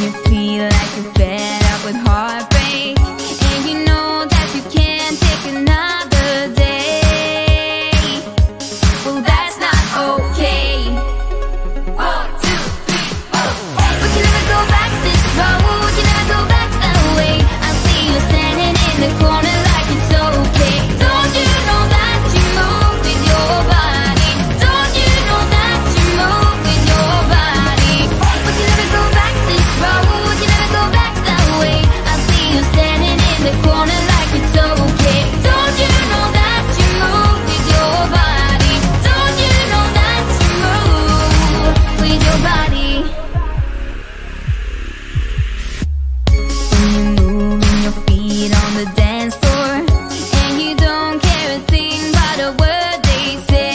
you feel like you're fed up with heartbreak, and you know that you can't take another day, well, that's not okay. 1, 2, 3, 4. We can never go back this road, you never go back that way. I see you standing in the corner like it's okay. Don't you know that you move with your body? Don't you know that you move with your body? We can never go back this road, you never go back that way. I see you standing in the corner like it's okay. Don't you know that you move with your body? Don't you know that you move with your body? When you're moving your feet on the dance floor, and you don't care a thing about a word they say,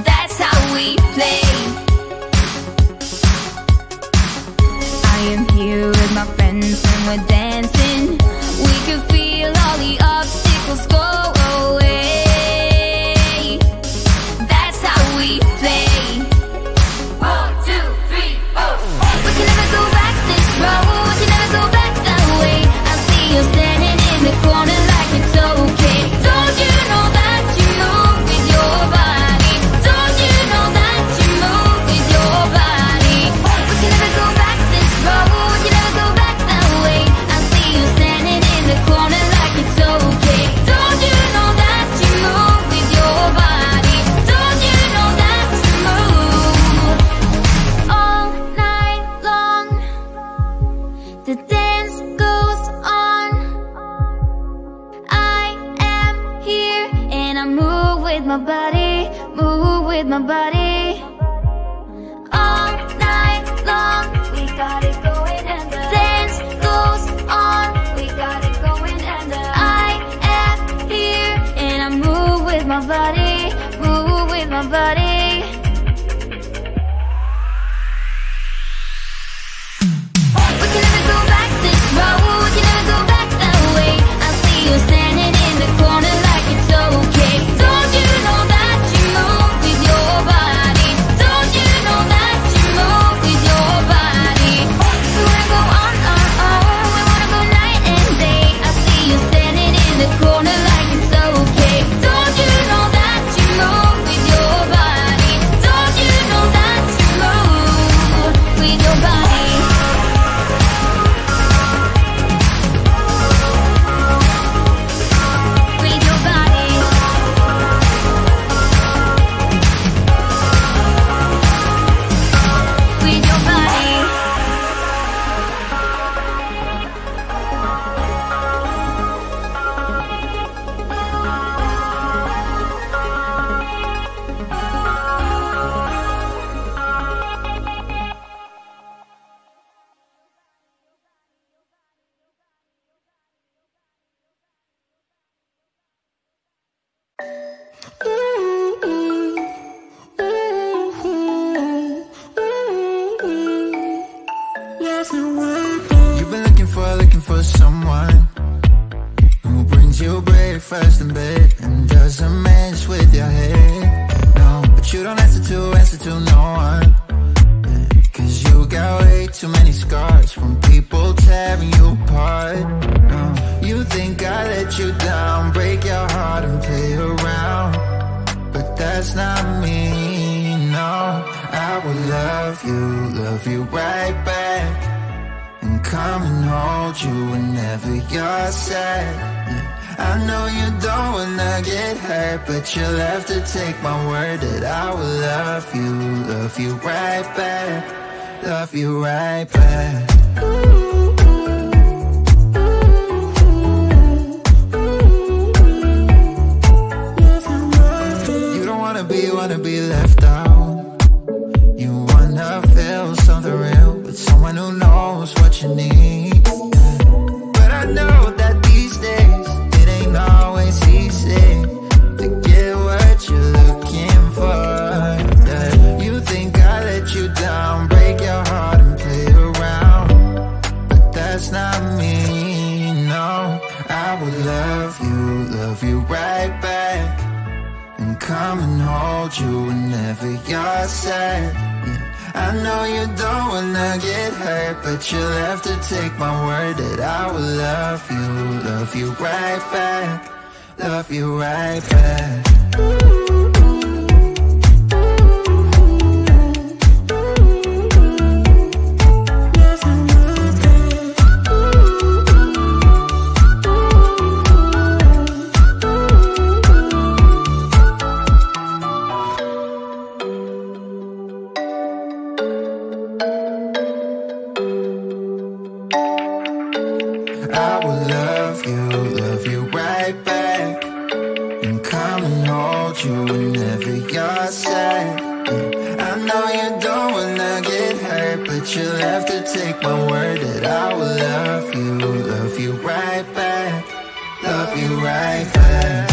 that's how we play. I am here with my friends and we're dancing. We can feel all the obstacles go away. That's how we play. 1, 2, 3, 4. We can never go back this road, you never go back that way. I see you standing in the corner like it's okay. Don't you know that you move with your body? Don't you know that you move with your body? We can never go back this road, you never go back that way. I see you standing in the corner like it's okay. Don't you know that you move with your body? Don't you know that you move all night long? The dance goes on. I am here and I move with my body, move with my body. All night long, we got it going and the dance goes on. We got it going and I am here and I move with my body, move with my body. We can never go back this road, you never go back that way. I see you standing in the corner like it's okay. Don't you know that you move with your body? Don't you know that you move with your body? We wanna go on, we wanna go night and day. I see you standing in the corner like it's okay. Don't you know that you move with your body? Don't you know that you move with your body? With your body. With your body. You've been looking for someone who brings you breakfast in bed and doesn't mess with your head. No, but you don't answer to no one. 'Cause you got way too many scars from people tearing you apart. No, you think I let you down, break your heart and play around, but that's not me. No, I will love you right back, and come and hold you whenever you're sad. Yeah, I know you don't wanna get hurt, but you'll have to take my word that I will love you right back, love you right back. You don't wanna be left out. You wanna feel something real with someone who knows what you need. But I know that these days it ain't always easy to get what you're looking for. Yeah. You think I let you down, break your heart and play around, but that's not me. No, I will love you right back, and come and hold you whenever you're sad. Yeah, I know you don't wanna get hurt, but you'll have to take my word that I will love you right back, love you right back. I will love you right back, and come and hold you whenever you're sad. I know you don't wanna get hurt, but you'll have to take my word that I will love you right back, love you right back.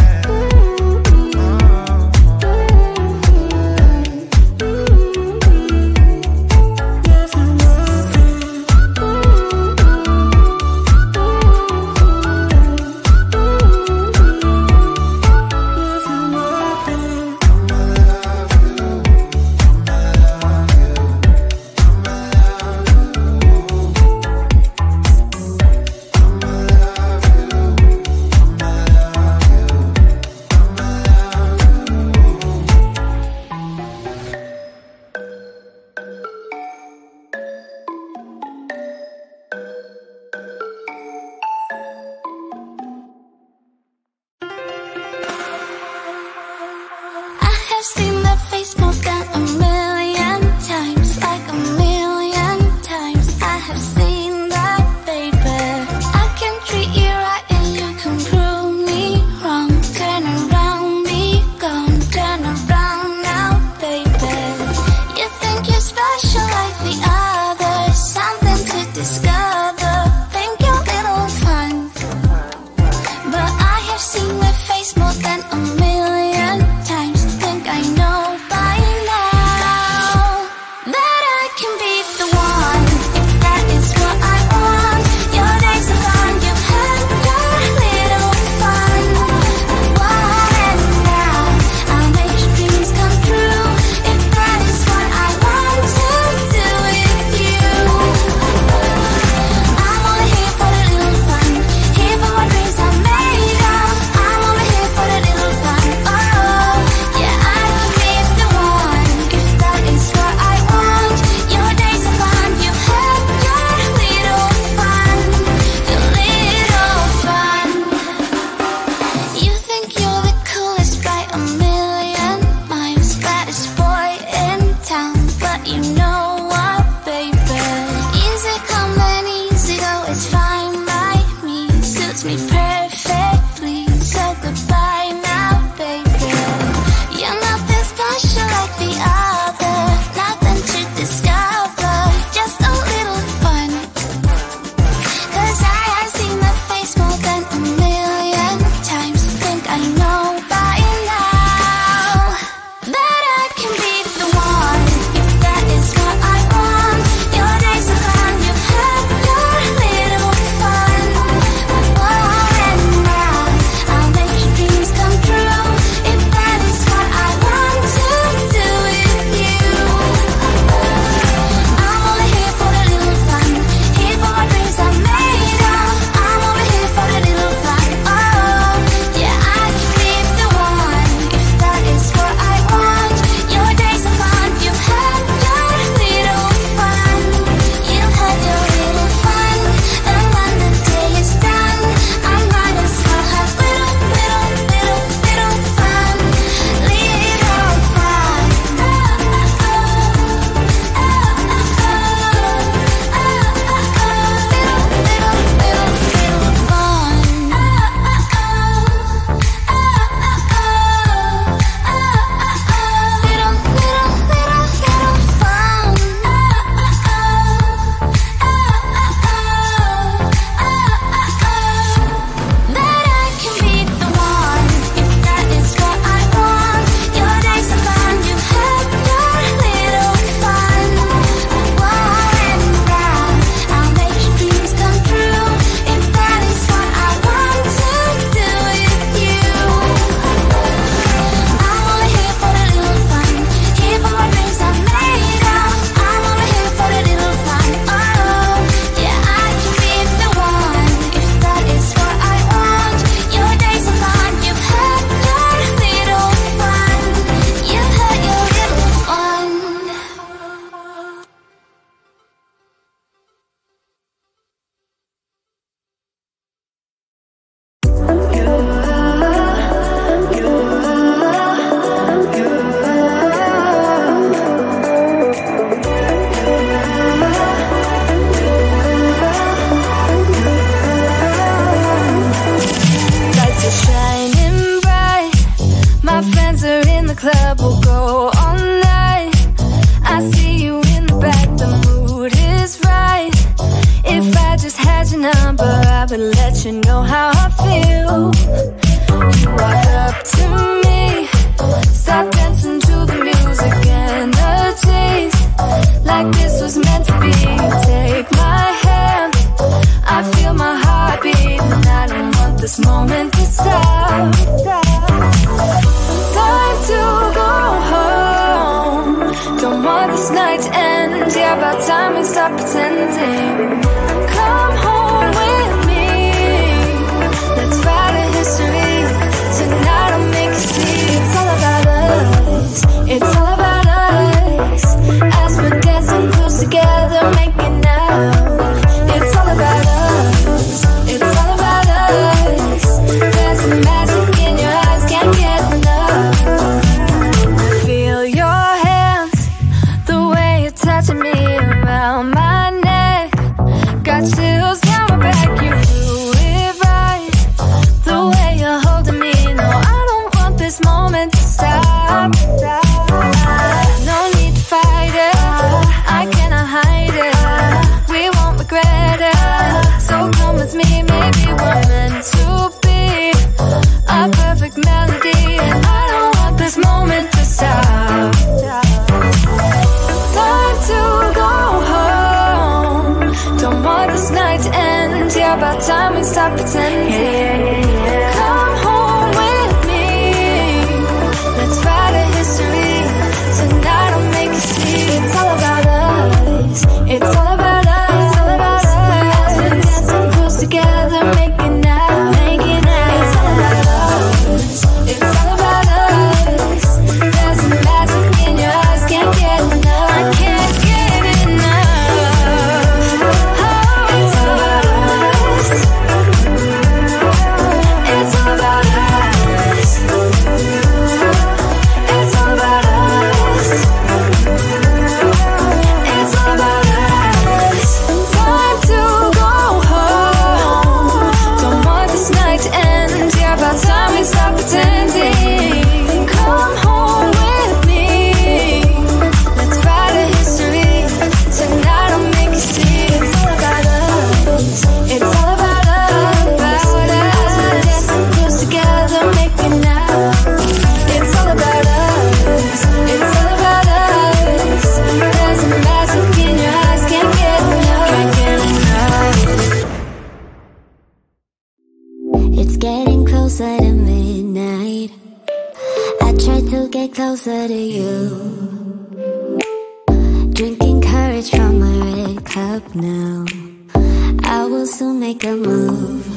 let you know how I feel. You walk up to me, start dancing to the music and the taste, like this was meant to be. Take my hand, I feel my heart beat, and I don't want this moment to stop. Time to go home, don't want this night to end. Yeah, about time we stop pretending. Come home with me, let's write a history. Tonight I'll make you see. It's all about us, it's all about us. As we're dancing close together, making out. It's all about us, it's all about us. There's some magic in your eyes, can't get enough. Feel your hands, the way you're touching me around my neck. Got chills down my back, you do it right. The way you're holding me, no, I don't want this moment to stop. No need to fight it, I cannot hide it. We won't regret it, so come with me, maybe we're meant to be. A perfect melody, and I don't want this moment to stop. Time to go home, don't want this night to end. Yeah, about time we stop pretending. Come home with me, let's write a history. Tonight I'll make you see. It's all about us, it's all about us. It's all about us. As we're dancing close together, making out, making out. It's all about us, it's all about us. There's some magic in your eyes, can't get enough. I can't get enough. Oh, it's all about us, it's all about us. It's all about us, it's all about us. Time to go home, don't want this night to end. Yeah, about time we stop pretending. Come home with me, let's write a history. Tonight I'll make you see. It's all about us, it's all about us. As we're dancing close together, making out. It's all about us, it's all about us. There's a magic in your eyes, can't get enough, can't get enough. It's getting closer to midnight. I try to get closer to you. Drinking courage from my red cup now. I will soon make a move.